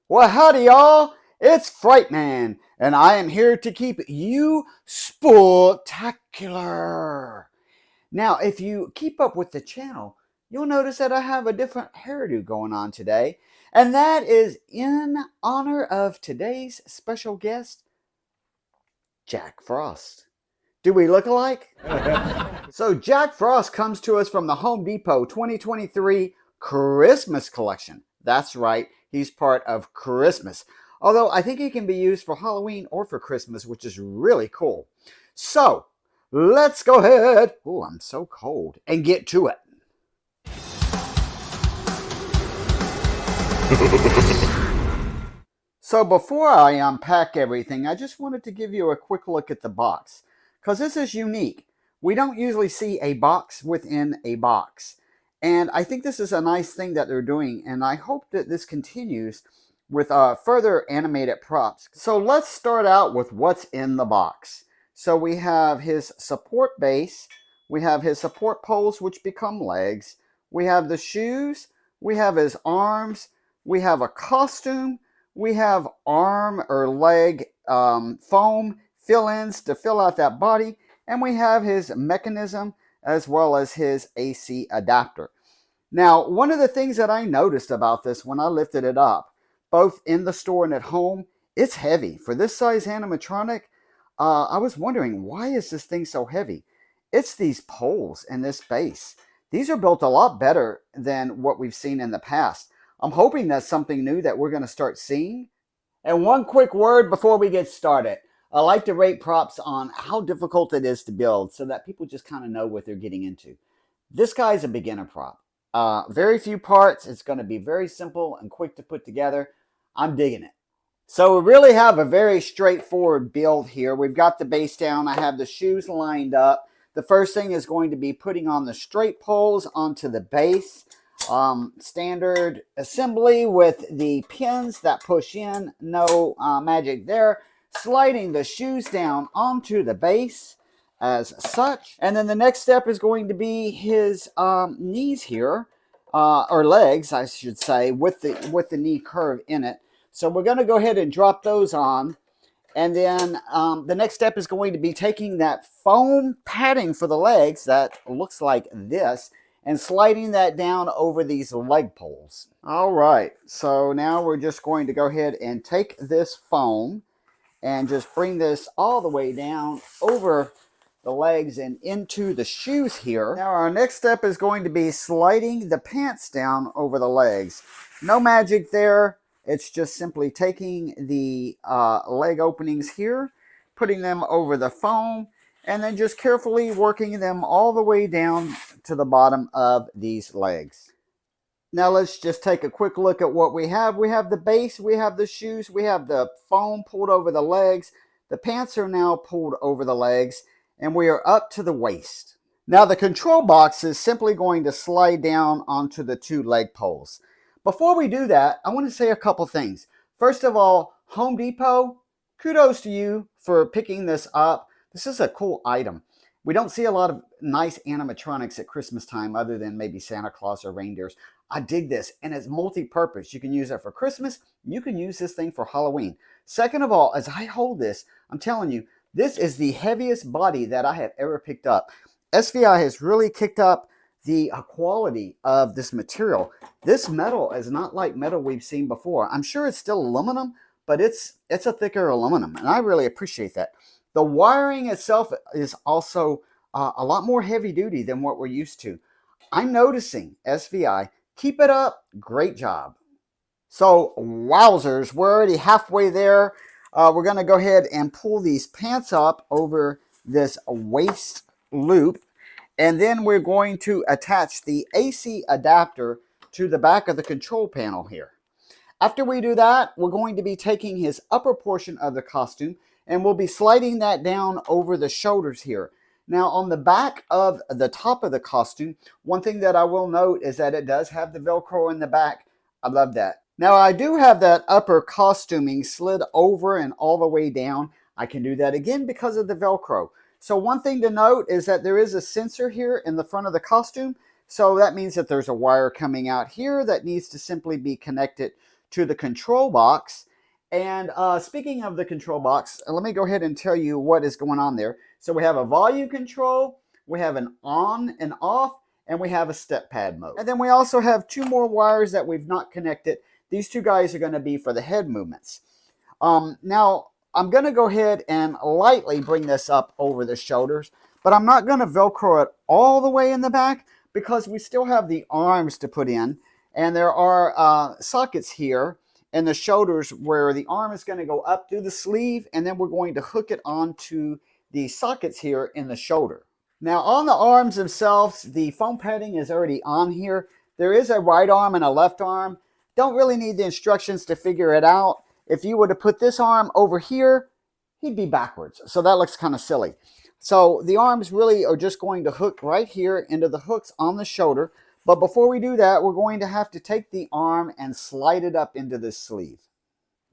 Well, howdy, y'all. It's Frightman, and I am here to keep you spectacular. Now, if you keep up with the channel, you'll notice that I have a different hairdo going on today, and that is in honor of today's special guest, Jack Frost. Do we look alike? So, Jack Frost comes to us from the Home Depot 2023 Christmas collection. That's right, he's part of Christmas. Although I think he can be used for Halloween or for Christmas, which is really cool. So, let's go ahead. Oh, I'm so cold. And get to it. So before I unpack everything, I just wanted to give you a quick look at the box, because this is unique. We don't usually see a box within a box. And I think this is a nice thing that they're doing, and I hope that this continues with further animated props. So let's start out with what's in the box. So we have his support base, we have his support poles, which become legs, we have the shoes, we have his arms, we have a costume, we have arm or leg foam fill-ins to fill out that body, and we have his mechanism as well as his AC adapter. Now, one of the things that I noticed about this when I lifted it up, both in the store and at home, it's heavy. For this size animatronic, I was wondering, why is this thing so heavy? It's these poles and this base. These are built a lot better than what we've seen in the past. I'm hoping that's something new that we're going to start seeing. And one quick word before we get started. I like to rate props on how difficult it is to build so that people just kind of know what they're getting into. This guy's a beginner prop. Very few parts. It's going to be very simple and quick to put together. I'm digging it. So we really have a very straightforward build here. We've got the base down. I have the shoes lined up. The first thing is going to be putting on the straight poles onto the base. Standard assembly with the pins that push in. No magic there. Sliding the shoes down onto the base as such. And then the next step is going to be his knees here, or legs, I should say, with the knee curve in it. So we're going to go ahead and drop those on. And then the next step is going to be taking that foam padding for the legs that looks like this and sliding that down over these leg poles. All right, so now we're just going to go ahead and take this foam and just bring this all the way down over the legs and into the shoes here. Now our next step is going to be sliding the pants down over the legs. No magic there. It's just simply taking the leg openings here, putting them over the foam, and then just carefully working them all the way down to the bottom of these legs. Now let's just take a quick look at what we have. We have the base, we have the shoes, we have the foam pulled over the legs. The pants are now pulled over the legs, and we are up to the waist. Now the control box is simply going to slide down onto the two leg poles. Before we do that, I want to say a couple things. First of all, Home Depot, kudos to you for picking this up. This is a cool item. We don't see a lot of nice animatronics at Christmas time other than maybe Santa Claus or reindeers. I dig this, and it's multi-purpose. You can use it for Christmas. You can use this thing for Halloween. Second of all, as I hold this, I'm telling you, this is the heaviest body that I have ever picked up. SVI has really kicked up the quality of this material. This metal is not like metal we've seen before. I'm sure it's still aluminum, but it's a thicker aluminum, and I really appreciate that. The wiring itself is also a lot more heavy duty than what we're used to. I'm noticing, SVI, keep it up, great job. So wowzers, we're already halfway there. We're going to go ahead and pull these pants up over this waist loop, and then we're going to attach the AC adapter to the back of the control panel here. After we do that, we're going to be taking his upper portion of the costume, and we'll be sliding that down over the shoulders here. Now on the back of the top of the costume, one thing that I will note is that it does have the Velcro in the back. I love that. Now I do have that upper costuming slid over and all the way down. I can do that again because of the Velcro. So one thing to note is that there is a sensor here in the front of the costume. So that means that there's a wire coming out here that needs to simply be connected to the control box. And speaking of the control box, let me go ahead and tell you what is going on there. So we have a volume control, we have an on and off, and we have a step pad mode. And then we also have two more wires that we've not connected. These two guys are going to be for the head movements. Now, I'm going to go ahead and lightly bring this up over the shoulders, but I'm not going to Velcro it all the way in the back because we still have the arms to put in. And there are sockets here in the shoulders where the arm is going to go up through the sleeve, and then we're going to hook it onto the sockets here in the shoulder. Now on the arms themselves, the foam padding is already on here. There is a right arm and a left arm. Don't really need the instructions to figure it out. If you were to put this arm over here, he'd be backwards. So that looks kind of silly. So the arms really are just going to hook right here into the hooks on the shoulder. But before we do that, we're going to have to take the arm and slide it up into the sleeve.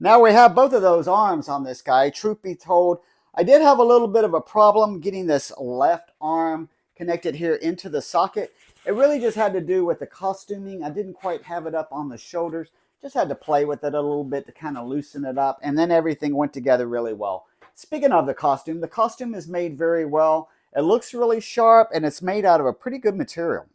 Now we have both of those arms on this guy. Truth be told, I did have a little bit of a problem getting this left arm connected here into the socket. It really just had to do with the costuming. I didn't quite have it up on the shoulders. Just had to play with it a little bit to kind of loosen it up. And then everything went together really well. Speaking of the costume is made very well. It looks really sharp, and it's made out of a pretty good material.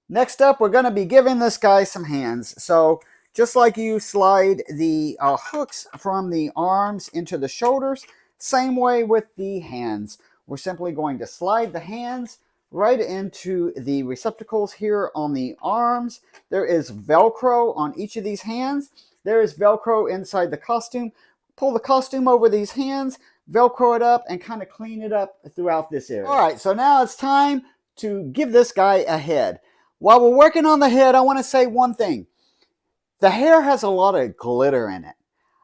Next up, we're going to be giving this guy some hands. So just like you slide the hooks from the arms into the shoulders, same way with the hands. We're simply going to slide the hands right into the receptacles here on the arms. There is Velcro on each of these hands. There is Velcro inside the costume. Pull the costume over these hands, Velcro it up, and kind of clean it up throughout this area. All right, so now it's time to give this guy a head. While we're working on the head, I want to say one thing. The hair has a lot of glitter in it.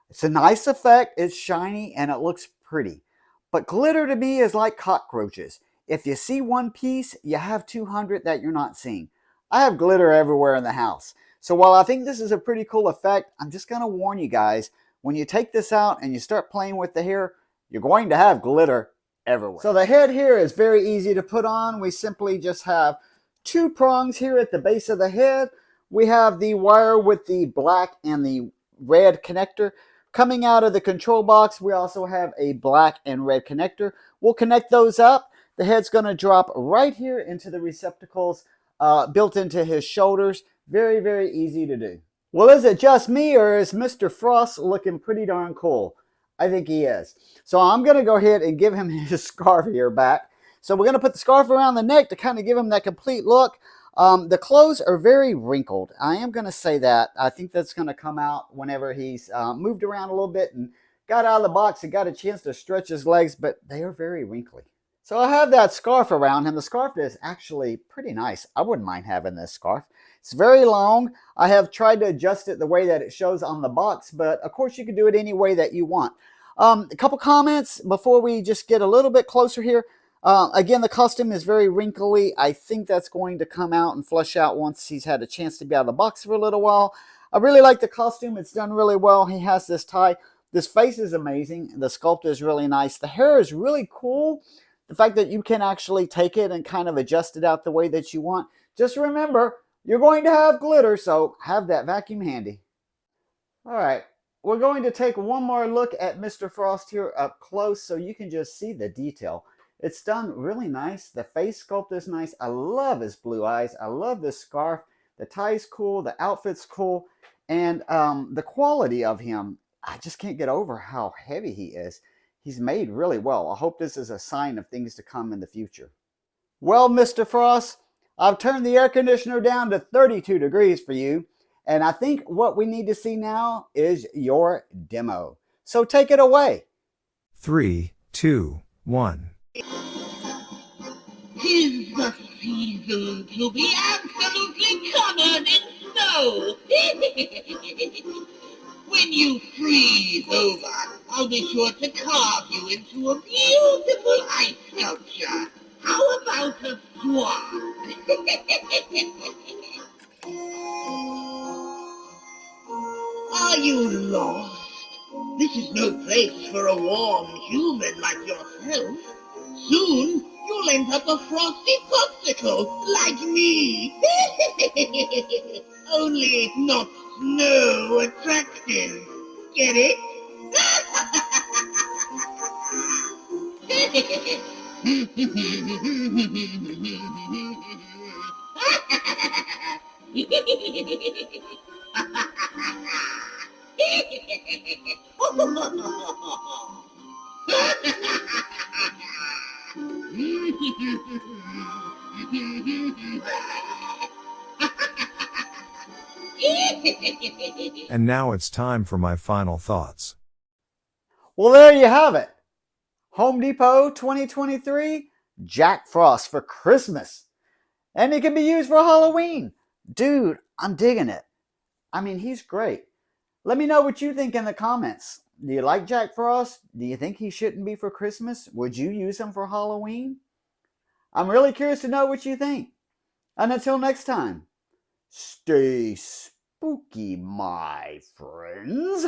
It's a nice effect, it's shiny, and it looks pretty. But glitter to me is like cockroaches. If you see one piece, you have 200 that you're not seeing. I have glitter everywhere in the house. So while I think this is a pretty cool effect, I'm just going to warn you guys, when you take this out and you start playing with the hair, you're going to have glitter everywhere. So the head here is very easy to put on. We simply just have two prongs here at the base of the head. We have the wire with the black and the red connector. Coming out of the control box, we also have a black and red connector. We'll connect those up. The head's going to drop right here into the receptacles built into his shoulders. Very, very easy to do. Well, is it just me, or is Mr. Frost looking pretty darn cool? I think he is. So I'm going to go ahead and give him his scarf here back. So we're going to put the scarf around the neck to kind of give him that complete look. The clothes are very wrinkled. I am going to say that. I think that's going to come out whenever he's moved around a little bit and got out of the box and got a chance to stretch his legs, but they are very wrinkly. So I have that scarf around him. The scarf is actually pretty nice. I wouldn't mind having this scarf. It's very long. I have tried to adjust it the way that it shows on the box, but of course you can do it any way that you want. A couple comments before we just get a little bit closer here. Again, the costume is very wrinkly. I think that's going to come out and flush out once he's had a chance to be out of the box for a little while. I really like the costume. It's done really well. He has this tie. This face is amazing. The sculpt is really nice. The hair is really cool. The fact that you can actually take it and kind of adjust it out the way that you want. Just remember, you're going to have glitter, so have that vacuum handy. All right, we're going to take one more look at Mr. Frost here up close so you can just see the detail. It's done really nice. The face sculpt is nice. I love his blue eyes. I love this scarf. The tie's cool. The outfit's cool. And the quality of him, I just can't get over how heavy he is. He's made really well. I hope this is a sign of things to come in the future. Well, Mr. Frost, I've turned the air conditioner down to 32 degrees for you. And I think what we need to see now is your demo. So take it away. 3, 2, 1. Tis the season to be absolutely covered in snow. When you freeze over, I'll be sure to carve you into a beautiful ice sculpture. How about a swan? Are you lost? This is no place for a warm human like yourself. Soon, you'll end up a frosty popsicle like me. Only not No attraction. Get it? And now it's time for my final thoughts. Well, there you have it. Home Depot 2023 Jack Frost for Christmas. And it can be used for Halloween. Dude, I'm digging it. I mean, he's great. Let me know what you think in the comments. Do you like Jack Frost? Do you think he shouldn't be for Christmas? Would you use him for Halloween? I'm really curious to know what you think. And until next time, stay spooky, my friends.